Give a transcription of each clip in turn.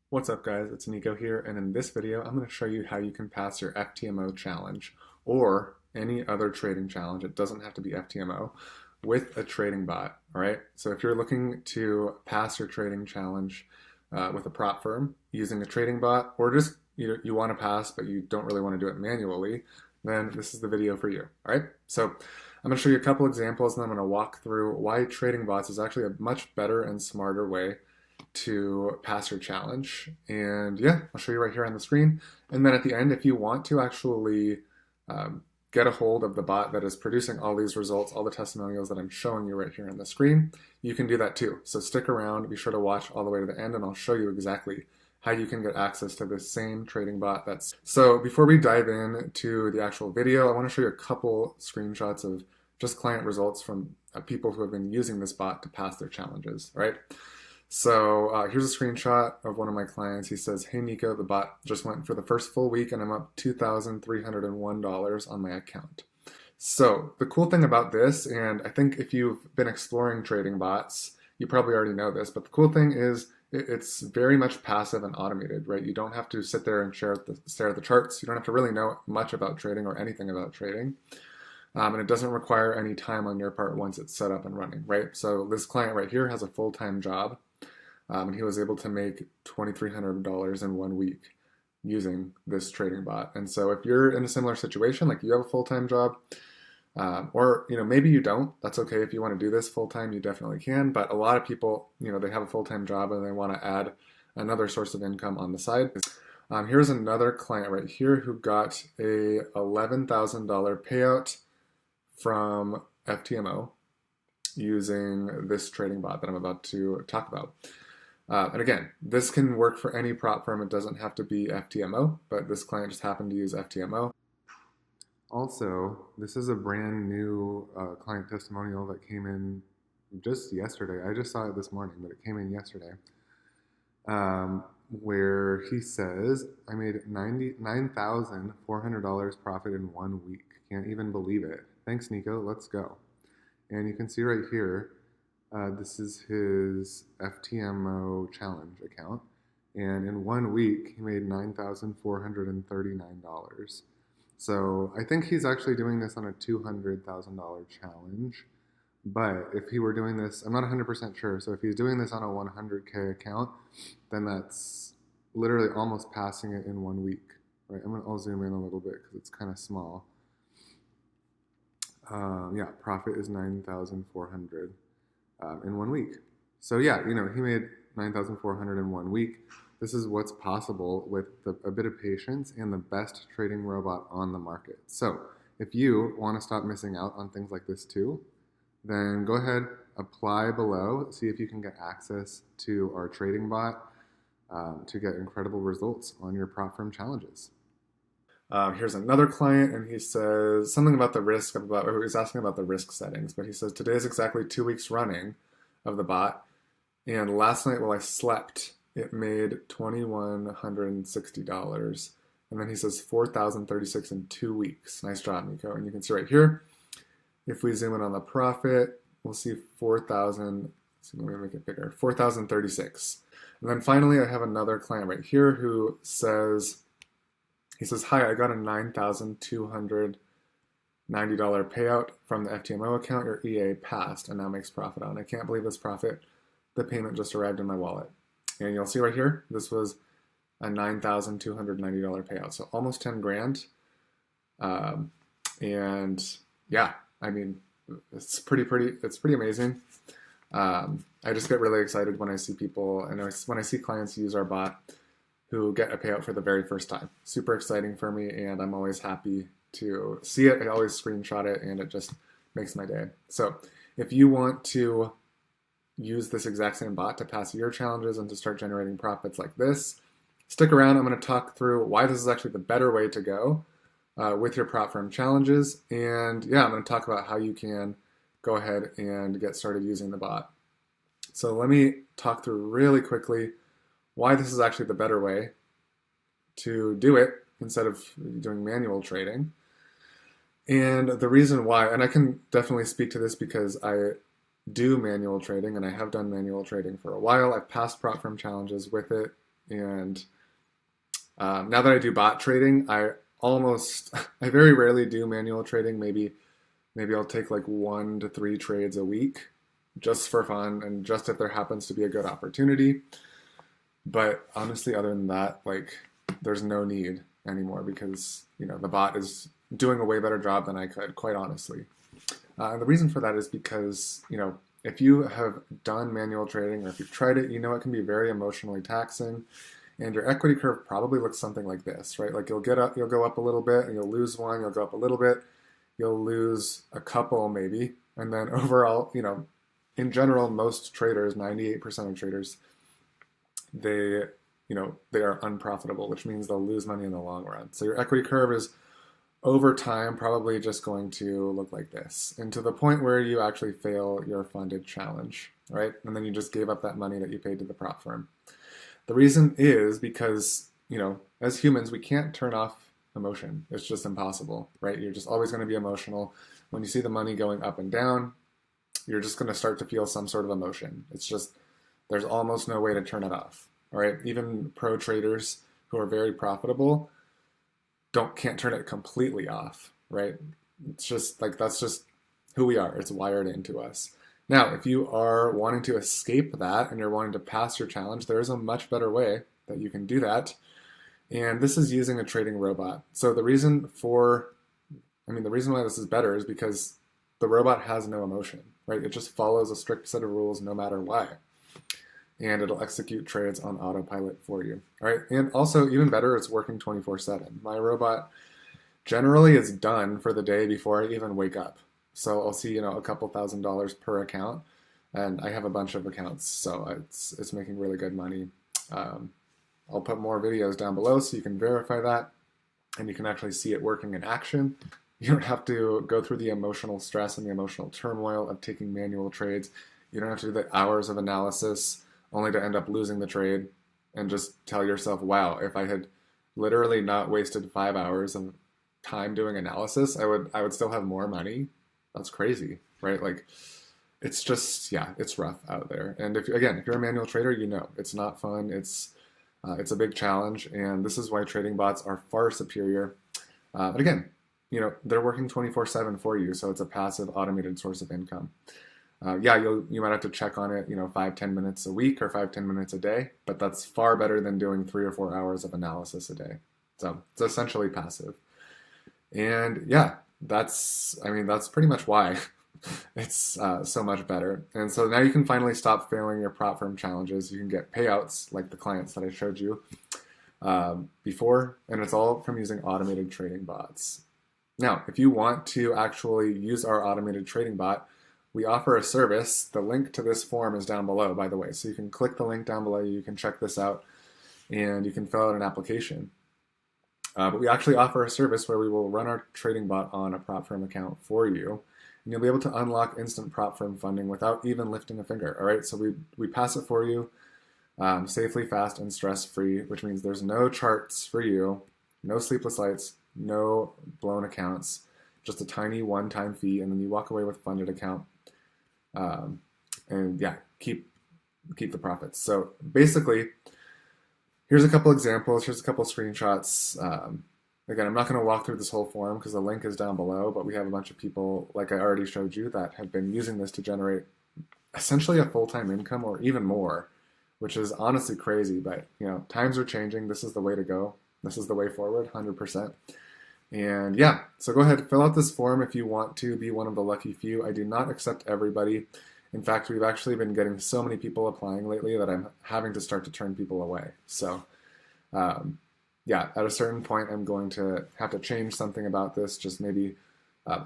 What's up guys, it's Nico here, and in this video I'm going to show you how you can pass your FTMO challenge or any other trading challenge, it doesn't have to be FTMO, with a trading bot, alright? So if you're looking to pass your trading challenge with a prop firm using a trading bot, or just you want to pass but you don't really want to do it manually, then this is the video for you, alright? So I'm going to show you a couple examples and I'm going to walk through why trading bots is actually a much better and smarter way to pass your challenge. And yeah, I'll show you right here on the screen. And then at the end, if you want to actually get a hold of the bot that is producing all these results, all the testimonials that I'm showing you right here on the screen, you can do that too. So stick around, be sure to watch all the way to the end, and I'll show you exactly how you can get access to this same trading bot. So before we dive in to the actual video, I want to show you a couple screenshots of just client results from people who have been using this bot to pass their challenges, right? So here's a screenshot of one of my clients. He says, "Hey Nico, the bot just went for the first full week and I'm up $2,301 on my account." So the cool thing about this, and I think if you've been exploring trading bots, you probably already know this, but the cool thing is it's very much passive and automated, right? You don't have to sit there and stare at the charts. You don't have to really know much about trading or anything about trading. And it doesn't require any time on your part once it's set up and running, right? So this client right here has a full-time job. And he was able to make $2,300 in 1 week using this trading bot. And so if you're in a similar situation, like you have a full-time job, or maybe you don't, that's okay. If you want to do this full-time, you definitely can. But a lot of people, they have a full-time job and they want to add another source of income on the side. Here's another client right here who got a $11,000 payout from FTMO using this trading bot that I'm about to talk about. And again, this can work for any prop firm. It doesn't have to be FTMO, but this client just happened to use FTMO. Also, this is a brand new client testimonial that came in just yesterday. I just saw it this morning, but it came in yesterday, where he says, "I made $99,400 profit in 1 week. Can't even believe it. Thanks, Nico. Let's go." And you can see right here, this is his FTMO challenge account. And in 1 week, he made $9,439. So I think he's actually doing this on a $200,000 challenge. But if he were doing this, I'm not 100% sure. So if he's doing this on a 100K account, then that's literally almost passing it in 1 week. Right? I'll zoom in a little bit because it's kind of small. Yeah, profit is 9,400 in 1 week. So yeah, he made 9,400 in 1 week. This is what's possible with a bit of patience and the best trading robot on the market. So if you want to stop missing out on things like this too, then go ahead, apply below, see if you can get access to our trading bot to get incredible results on your prop firm challenges. Here's another client, and he says something about the risk, or he's asking about the risk settings, but he says, "Today is exactly 2 weeks running of the bot, and last night while I slept, it made $2,160. And then he says 4,036 in 2 weeks. Nice job, Nico. And you can see right here, if we zoom in on the profit, we'll see 4,000, let me make it bigger, 4,036. And then finally, I have another client right here who says, he says, "Hi, I got a $9,290 payout from the FTMO account your EA passed and now makes profit on. I can't believe this profit. The payment just arrived in my wallet." And you'll see right here, this was a $9,290 payout, so almost 10 grand. And yeah, I mean, it's pretty amazing. I just get really excited when I see people, and when I see clients use our bot who get a payout for the very first time. Super exciting for me, and I'm always happy to see it. I always screenshot it, and it just makes my day. So if you want to use this exact same bot to pass your challenges and to start generating profits like this, stick around. I'm going to talk through why this is actually the better way to go with your prop firm challenges. And yeah, I'm going to talk about how you can go ahead and get started using the bot. So let me talk through really quickly why this is actually the better way to do it instead of doing manual trading. And the reason why, and I can definitely speak to this because I do manual trading and I have done manual trading for a while. I've passed prop firm challenges with it And now that I do bot trading, I very rarely do manual trading. Maybe I'll take like 1 to 3 trades a week just for fun and just if there happens to be a good opportunity. But honestly, other than that, like there's no need anymore because, you know, the bot is doing a way better job than I could, quite honestly. And the reason for that is because, you know, if you have done manual trading or if you've tried it, you know it can be very emotionally taxing. And your equity curve probably looks something like this, right? Like you'll go up a little bit and you'll lose one, you'll go up a little bit, you'll lose a couple maybe. And then overall, you know, in general, most traders, 98% of traders, they are unprofitable, which means they'll lose money in the long run. So your equity curve is over time probably just going to look like this, and to the point where you actually fail your funded challenge, right? And then you just gave up that money that you paid to the prop firm. The reason is because, you know, as humans, we can't turn off emotion. It's just impossible, right? You're just always going to be emotional. When you see the money going up and down, you're just going to start to feel some sort of emotion. It's just, there's almost no way to turn it off, all right? Even pro traders who are very profitable can't turn it completely off, right? It's just like, that's just who we are. It's wired into us. Now, if you are wanting to escape that and you're wanting to pass your challenge, there is a much better way that you can do that. And this is using a trading robot. So the reason why this is better is because the robot has no emotion, right? It just follows a strict set of rules no matter what. And it'll execute trades on autopilot for you, all right? And also, even better, it's working 24/7. My robot generally is done for the day before I even wake up. So I'll see, you know, a couple $1,000s per account, and I have a bunch of accounts, so it's making really good money. I'll put more videos down below so you can verify that, and you can actually see it working in action. You don't have to go through the emotional stress and the emotional turmoil of taking manual trades. You don't have to do the hours of analysis only to end up losing the trade and just tell yourself, wow, if I had literally not wasted 5 hours of time doing analysis, I would still have more money. That's crazy, right? Like, it's just, yeah, it's rough out there. And if you're a manual trader, you know, it's not fun. It's a big challenge, and this is why trading bots are far superior. But again, you know, they're working 24/7 for you, so it's a passive automated source of income. Yeah, you might have to check on it, you know, 5-10 minutes a week or 5-10 minutes a day, but that's far better than doing 3 or 4 hours of analysis a day. So it's essentially passive. And yeah, that's pretty much why it's so much better. And so now you can finally stop failing your prop firm challenges. You can get payouts like the clients that I showed you before, and it's all from using automated trading bots. Now, if you want to actually use our automated trading bot, we offer a service. The link to this form is down below, by the way. So you can click the link down below, you can check this out, and you can fill out an application. But we actually offer a service where we will run our trading bot on a prop firm account for you, and you'll be able to unlock instant prop firm funding without even lifting a finger, all right? So we pass it for you safely, fast, and stress-free, which means there's no charts for you, no sleepless nights, no blown accounts, just a tiny one-time fee, and then you walk away with a funded account. And yeah, keep the profits. So basically, here's a couple examples. Here's a couple screenshots. Again, I'm not going to walk through this whole form because the link is down below, but we have a bunch of people, like I already showed you, that have been using this to generate essentially a full-time income or even more, which is honestly crazy. But, you know, times are changing. This is the way to go. This is the way forward, 100%. And yeah, so go ahead, fill out this form if you want to be one of the lucky few. I do not accept everybody. In fact, we've actually been getting so many people applying lately that I'm having to start to turn people away. So yeah, at a certain point, I'm going to have to change something about this, just maybe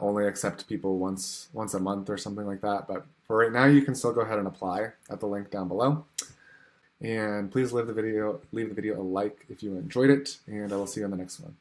only accept people once a month or something like that. But for right now, you can still go ahead and apply at the link down below. And please leave the video a like if you enjoyed it, and I will see you on the next one.